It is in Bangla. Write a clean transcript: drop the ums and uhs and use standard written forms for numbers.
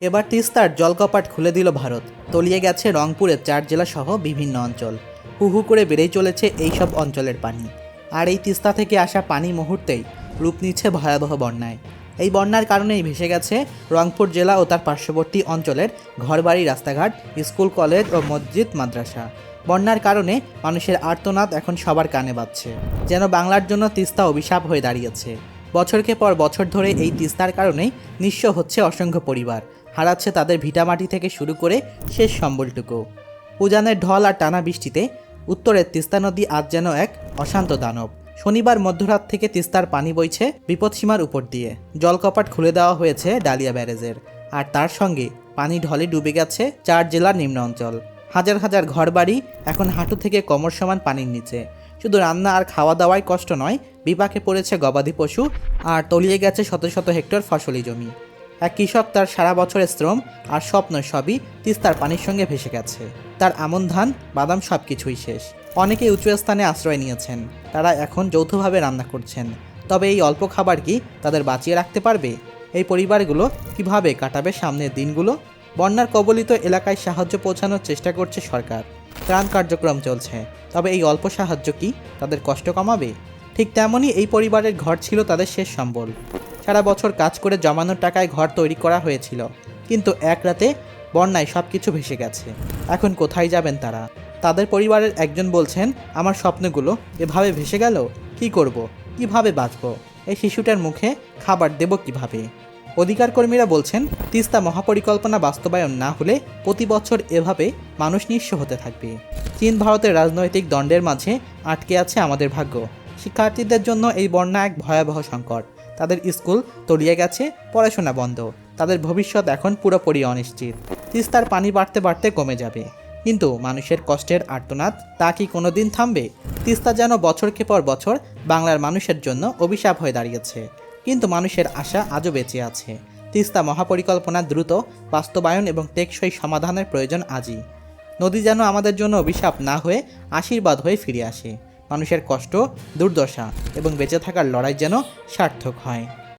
এবার তিস্তার জলকপাট খুলে দিল ভারত। তলিয়ে গেছে রংপুরের 4 জেলা সহ বিভিন্ন অঞ্চল। হু হু করে বেড়েই চলেছে এইসব অঞ্চলের পানি। আর এই তিস্তা থেকে আসা পানি মুহূর্তেই রূপ নিচ্ছে ভয়াবহ বন্যায়। এই বন্যার কারণেই ভেসে গেছে রংপুর জেলা ও তার পার্শ্ববর্তী অঞ্চলের ঘরবাড়ি, রাস্তাঘাট, স্কুল, কলেজ ও মসজিদ, মাদ্রাসা। বন্যার কারণে মানুষের আর্তনাদ এখন সবার কানে বাজছে। যেন বাংলার জন্য তিস্তা অভিশাপ হয়ে দাঁড়িয়েছে। বছরকে পর বছর ধরে এই তিস্তার কারণেই নিঃস্ব হচ্ছে অসংখ্য পরিবার, হারাচ্ছে তাদের ভিটামাটি থেকে শুরু করে শেষ সম্বলটুকু। উজানের ঢল আর টানা বৃষ্টিতে উত্তরের তিস্তা নদী আজ যেন এক অশান্ত দানব। শনিবার মধ্যরাত থেকে তিস্তার পানি বইছে বিপদসীমার উপর দিয়ে। জলকপাট খুলে দেওয়া হয়েছে ডালিয়া ব্যারেজের, আর তার সঙ্গে পানি ঢলে ডুবে গেছে 4 জেলার নিম্ন অঞ্চল। হাজার হাজার ঘরবাড়ি এখন হাঁটু থেকে কোমর সমান পানির নিচে। শুধু রান্না আর খাওয়া দাওয়ায় কষ্ট নয়, বিপাকে পড়েছে গবাদি পশু আর তলিয়ে গেছে শত শত হেক্টর ফসলি জমি। এক কৃষক তার সারা বছরের শ্রম আর স্বপ্ন সবই তিস্তার পানির সঙ্গে ভেসে গেছে। তার আমন ধান, বাদাম সব কিছুই শেষ। অনেকে উঁচু স্থানে আশ্রয় নিয়েছেন, তারা এখন যৌথভাবে রান্না করছেন। তবে এই অল্প খাবার কি তাদের বাঁচিয়ে রাখতে পারবে? এই পরিবারগুলো কিভাবে কাটাবে সামনের দিনগুলো? বন্যার কবলিত এলাকায় সাহায্য পৌঁছানোর চেষ্টা করছে সরকার। ত্রাণ কার্যক্রম চলছে, তবে এই অল্প সাহায্য কি তাদের কষ্ট কমাবে? ঠিক তেমনই এই পরিবারের ঘর ছিল তাদের শেষ সম্বল। সারা বছর কাজ করে জমানোর টাকায় ঘর তৈরি করা হয়েছিল, কিন্তু এক রাতে বন্যায় সব কিছু ভেসে গেছে। এখন কোথায় যাবেন তারা? তাদের পরিবারের একজন বলছেন, আমার স্বপ্নগুলো এভাবে ভেসে গেল, কি করব, কিভাবে বাঁচব? এই শিশুটার মুখে খাবার দেব কিভাবে? অধিকার কর্মীরা বলছেন, তিস্তা মহাপরিকল্পনা বাস্তবায়ন না হলে প্রতি বছর এভাবে মানুষ নিঃস্ব হতে থাকবে। চীন ভারতের রাজনৈতিক দ্বন্দ্বের মাঝে আটকে আছে আমাদের ভাগ্য। শিক্ষার্থীদের জন্য এই বন্যা এক ভয়াবহ সংকট। তাদের স্কুল তলিয়ে গেছে, পড়াশোনা বন্ধ, তাদের ভবিষ্যৎ এখন পুরোপুরি অনিশ্চিত। তিস্তার পানি বাড়তে বাড়তে কমে যাবে, কিন্তু মানুষের কষ্টের আর্তনাদ তা কি কোনোদিন থামবে? তিস্তা যেন বছরকে পর বছর বাংলার মানুষের জন্য অভিশাপ হয়ে দাঁড়িয়েছে, কিন্তু মানুষের আশা আজও বেঁচে আছে। তিস্তা মহাপরিকল্পনা দ্রুত বাস্তবায়ন এবং টেকসই সমাধানের প্রয়োজন আজই। নদী যেন আমাদের জন্য অভিশাপ না হয়ে আশীর্বাদ হয়ে ফিরে আসে। মানুষের কষ্ট, দুর্দশা এবং বেঁচে থাকার লড়াই যেন সার্থক হয়।